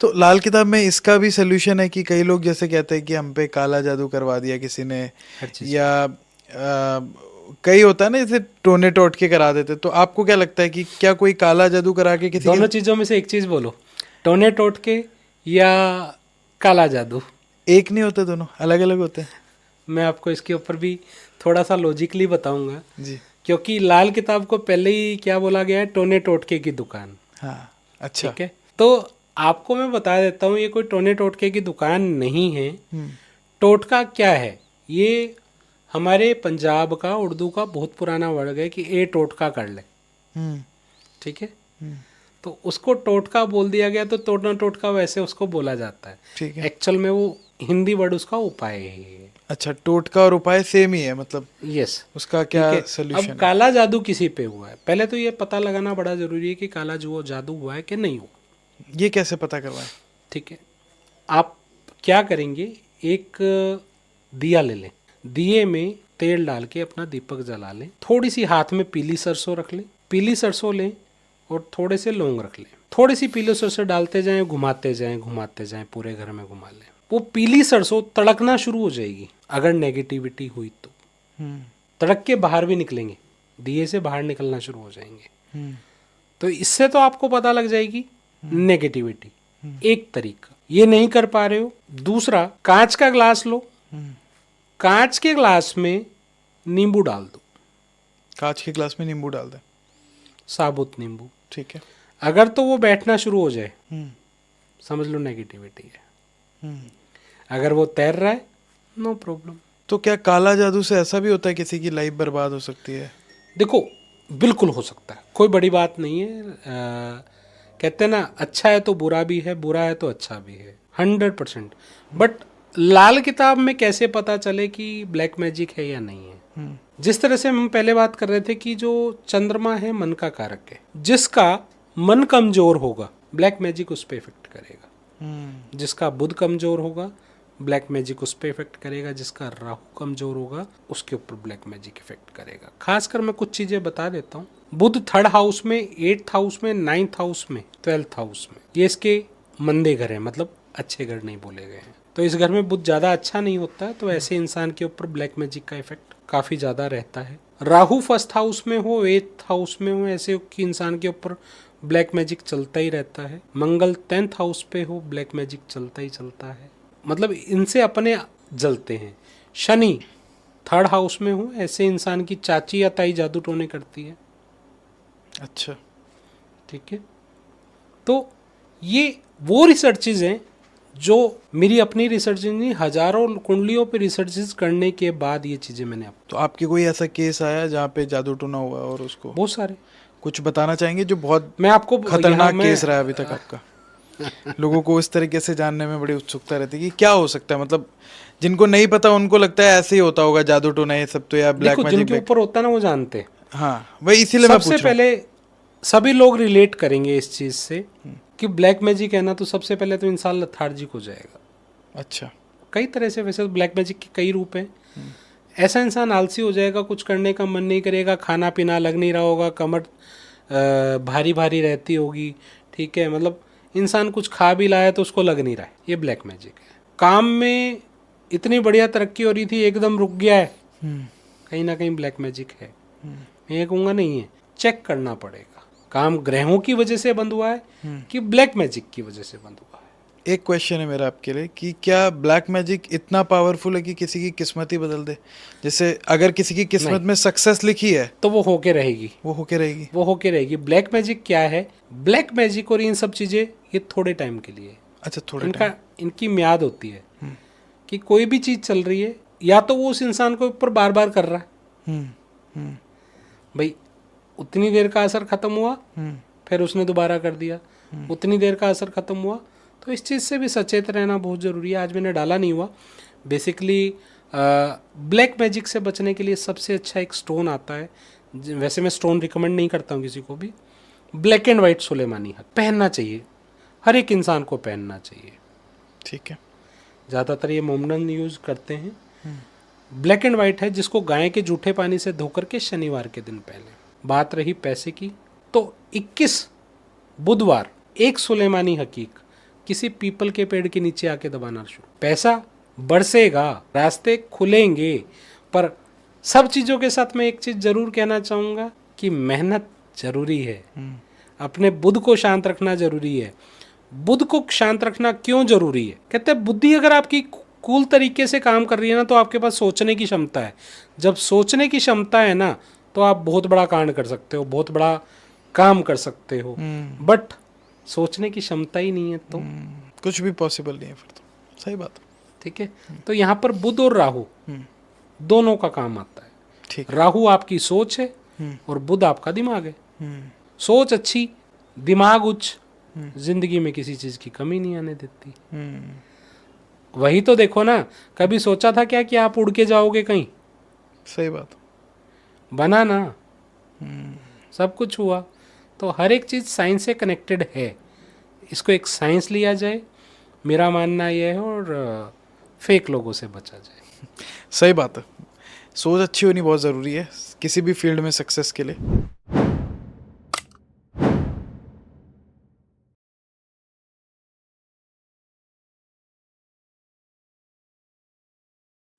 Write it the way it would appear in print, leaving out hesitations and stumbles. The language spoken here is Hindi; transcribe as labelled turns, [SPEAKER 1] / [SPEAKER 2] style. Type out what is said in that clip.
[SPEAKER 1] तो लाल किताब में इसका भी सोल्यूशन है कि कई लोग जैसे कहते हैं कि हम पे काला जादू करवा दिया किसी ने,
[SPEAKER 2] हर चीज़
[SPEAKER 1] या कई होता है ना जैसे टोने टोटके करा देते, तो आपको क्या लगता है कि क्या कोई काला जादू करा के किसी
[SPEAKER 2] दोनों
[SPEAKER 1] के?
[SPEAKER 2] चीज़ों में से एक चीज़ बोलो, टोने टोटके या काला जादू।
[SPEAKER 1] एक नहीं होते, दोनों अलग अलग होते हैं।
[SPEAKER 2] मैं आपको इसके ऊपर भी थोड़ा सा लॉजिकली बताऊंगा,
[SPEAKER 1] जी।
[SPEAKER 2] क्योंकि लाल किताब को पहले ही क्या बोला गया है, टोने टोटके की दुकान।
[SPEAKER 1] हाँ। अच्छा।
[SPEAKER 2] ठीक है, तो आपको मैं बता देता हूँ, ये कोई टोने टोटके की दुकान नहीं है।
[SPEAKER 1] हम्म।
[SPEAKER 2] टोटका क्या है, ये हमारे पंजाब का, उर्दू का बहुत पुराना वर्ड है कि ए टोटका कर ले।
[SPEAKER 1] हम्म।
[SPEAKER 2] ठीक है,
[SPEAKER 1] हम्म।
[SPEAKER 2] तो उसको टोटका बोल दिया गया, तो टोटना टोटका वैसे उसको बोला जाता है।
[SPEAKER 1] ठीक है।
[SPEAKER 2] एक्चुअल में वो हिंदी वर्ड उसका उपाय है।
[SPEAKER 1] अच्छा, टोटका और उपाय सेम ही है मतलब,
[SPEAKER 2] यस।
[SPEAKER 1] उसका
[SPEAKER 2] ठीक
[SPEAKER 1] क्या
[SPEAKER 2] है,
[SPEAKER 1] सोल्यूशन
[SPEAKER 2] अब
[SPEAKER 1] है?
[SPEAKER 2] काला जादू किसी पे हुआ है, पहले तो ये पता लगाना बड़ा जरूरी है कि काला जो जादू हुआ है कि नहीं हुआ।
[SPEAKER 1] ये कैसे पता करवाएं?
[SPEAKER 2] ठीक है, आप क्या करेंगे, एक दिया ले लें, दिए में तेल डाल के अपना दीपक जला लें, थोड़ी सी हाथ में पीली सरसों रख लें, पीली सरसों लें और थोड़े से लौंग रख लें, थोड़ी सी पीली सरसों डालते जाएं, घुमाते जाएं, पूरे घर में घुमा लें। वो पीली सरसों तड़कना शुरू हो जाएगी, अगर नेगेटिविटी हुई तो
[SPEAKER 1] हम्म।
[SPEAKER 2] तड़क के बाहर भी निकलेंगे, दिए से बाहर निकलना शुरू हो जाएंगे।
[SPEAKER 1] हम्म।
[SPEAKER 2] तो इससे तो आपको पता लग जाएगी नेगेटिविटी। एक तरीका, ये नहीं कर पा रहे हो, दूसरा, कांच का ग्लास लो, कांच के ग्लास में नींबू डाल दो,
[SPEAKER 1] कांच के ग्लास में नींबू डाल दें?
[SPEAKER 2] साबुत नींबू।
[SPEAKER 1] ठीक है।
[SPEAKER 2] अगर तो वो बैठना शुरू हो जाए,
[SPEAKER 1] हम्म।
[SPEAKER 2] समझ लो नेगेटिविटी है।
[SPEAKER 1] हम्म।
[SPEAKER 2] अगर वो तैर रहा है, नो प्रॉब्लम।
[SPEAKER 1] तो क्या काला जादू से ऐसा भी होता है किसी की लाइफ बर्बाद हो सकती है?
[SPEAKER 2] देखो, बिल्कुल हो सकता है, कोई बड़ी बात नहीं है। कहते हैं ना, अच्छा है तो बुरा भी है, बुरा है तो अच्छा भी है, 100%। बट लाल किताब में कैसे पता चले कि ब्लैक मैजिक है या नहीं है? जिस तरह से हम पहले बात कर रहे थे कि जो चंद्रमा है मन का कारक है, जिसका मन कमजोर होगा ब्लैक मैजिक उस पर इफेक्ट करेगा, जिसका बुध कमजोर होगा ब्लैक मैजिक उस पर इफेक्ट करेगा, जिसका राहु कमजोर होगा उसके ऊपर ब्लैक मैजिक इफेक्ट करेगा। खासकर मैं कुछ चीजें बता देता हूँ। बुध 3rd हाउस में, 8th हाउस में, 9th हाउस में, 12th हाउस में, ये इसके मंदे घर है, मतलब अच्छे घर नहीं बोले गए हैं। तो इस घर में बुध ज्यादा अच्छा नहीं होता है, तो ऐसे इंसान के ऊपर ब्लैक मैजिक का इफेक्ट काफी ज्यादा रहता है। राहु 1st हाउस में हो, 8th हाउस में हो, ऐसे कि इंसान के ऊपर ब्लैक मैजिक चलता ही रहता है। मंगल 10th हाउस पे हो, ब्लैक मैजिक चलता ही चलता है, मतलब इनसे अपने जलते हैं। शनि 3rd हाउस में हो, ऐसे इंसान की चाची या ताई जादू टोने करती है।
[SPEAKER 1] अच्छा।
[SPEAKER 2] ठीक है, तो ये वो रिसर्चेज हैं जो मेरी अपनी रिसर्च नहीं, हजारों कुंडलियों पे रिसर्चेज करने के बाद ये चीजें मैंने
[SPEAKER 1] तो आपके कोई ऐसा केस आया जहाँ पे जादू टोना हुआ और उसको
[SPEAKER 2] बहुत सारे
[SPEAKER 1] कुछ बताना चाहेंगे जो बहुत
[SPEAKER 2] मैं आपको
[SPEAKER 1] खतरनाक केस रहा है अभी तक आपका? लोगों को इस तरीके से जानने में बड़ी उत्सुकता रहती है कि क्या हो सकता है, मतलब जिनको नहीं पता उनको लगता है ऐसे ही होता होगा जादू टोना ये सब, तो या ब्लैक
[SPEAKER 2] देखो,
[SPEAKER 1] मैजिक।
[SPEAKER 2] जिनके ऊपर होता है ना वो जानते हैं।
[SPEAKER 1] हाँ, वही इसीलिए मैं
[SPEAKER 2] सबसे
[SPEAKER 1] पूछ रहा हूँ।
[SPEAKER 2] पहले सभी लोग रिलेट करेंगे इस चीज से कि ब्लैक मैजिक है ना, तो सबसे पहले तो इंसान लथार्जिक हो जाएगा।
[SPEAKER 1] अच्छा।
[SPEAKER 2] कई तरह से, वैसे तो ब्लैक मैजिक के कई रूप हैं। ऐसा इंसान आलसी हो जाएगा, कुछ करने का मन नहीं करेगा, खाना पीना लग नहीं रहा होगा, कमर भारी भारी रहती होगी। ठीक है, मतलब इंसान कुछ खा भी लाया तो उसको लग नहीं रहा है, ये ब्लैक मैजिक है। काम में इतनी बढ़िया तरक्की हो रही थी, एकदम रुक गया है, कहीं ना कहीं ब्लैक मैजिक है। मैं ये कहूँगा नहीं है, चेक करना पड़ेगा, काम ग्रहों की वजह से बंद हुआ है कि ब्लैक मैजिक की वजह से बंद हुआ है।
[SPEAKER 1] एक क्वेश्चन है मेरा आपके लिए कि क्या ब्लैक मैजिक इतना पावरफुल है कि किसी की किस्मत ही बदल दे? जैसे अगर किसी की किस्मत में सक्सेस लिखी है
[SPEAKER 2] तो वो होके रहेगी,
[SPEAKER 1] वो होके रहेगी।
[SPEAKER 2] वो होके रहेगी। ब्लैक मैजिक क्या है, ब्लैक मैजिक और इन सब चीजें ये थोड़े टाइम के लिए,
[SPEAKER 1] अच्छा, थोड़े टाइम।
[SPEAKER 2] इनकी म्याद होती है कि कोई भी चीज चल रही है, या तो वो उस इंसान के ऊपर बार बार कर रहा है, भाई उतनी देर का असर खत्म हुआ, फिर उसने दोबारा कर दिया, उतनी देर का असर खत्म हुआ। तो इस चीज़ से भी सचेत रहना बहुत ज़रूरी है। आज मैंने डाला नहीं हुआ, बेसिकली ब्लैक मैजिक से बचने के लिए सबसे अच्छा एक स्टोन आता है, वैसे मैं स्टोन रिकमेंड नहीं करता हूँ किसी को भी, ब्लैक एंड वाइट सुलेमानी हक पहनना चाहिए, हर एक इंसान को पहनना चाहिए।
[SPEAKER 1] ठीक है।
[SPEAKER 2] ज़्यादातर ये मोमडन यूज़ करते हैं। ब्लैक एंड वाइट है, जिसको गाय के जूठे पानी से धोकर के शनिवार के दिन पहले। बात रही पैसे की, तो 21 बुधवार एक सुलेमानी हकीक किसी पीपल के पेड़ के नीचे आके दबाना शुरू। पैसा बरसेगा, रास्ते खुलेंगे, पर सब चीज़ों के साथ मैं एक चीज़ ज़रूर कहना चाहूँगा कि मेहनत ज़रूरी है। अपने बुद्ध को शांत रखना ज़रूरी है। बुद्ध को शांत रखना क्यों ज़रूरी है? कहते हैं बुद्धि अगर आपकी कूल तरीके से काम कर रही है ना, तो आपके पास सोचने की क्षमता है। जब सोचने की क्षमता है ना, तो आप बहुत बड़ा कांड कर सकते हो, बहुत बड़ा काम कर सकते हो। बट सोचने की क्षमता ही नहीं है तो
[SPEAKER 1] कुछ भी पॉसिबल नहीं है फिर तो। सही बात।
[SPEAKER 2] ठीक है। तो यहाँ पर बुध और राहु दोनों का काम आता है।
[SPEAKER 1] ठीक।
[SPEAKER 2] राहु आपकी सोच है और बुध आपका दिमाग है। सोच अच्छी, दिमाग उच्च, जिंदगी में किसी चीज की कमी नहीं आने देती। वही तो देखो ना, कभी सोचा था क्या कि आप उड़ के जाओगे कहीं?
[SPEAKER 1] सही बात।
[SPEAKER 2] बना ना, सब कुछ हुआ। तो हर एक चीज साइंस से कनेक्टेड है। इसको एक साइंस लिया जाए, मेरा मानना यह है, और फेक लोगों से बचा जाए।
[SPEAKER 1] सही बात है। सोच अच्छी होनी बहुत ज़रूरी है किसी भी फील्ड में सक्सेस के लिए।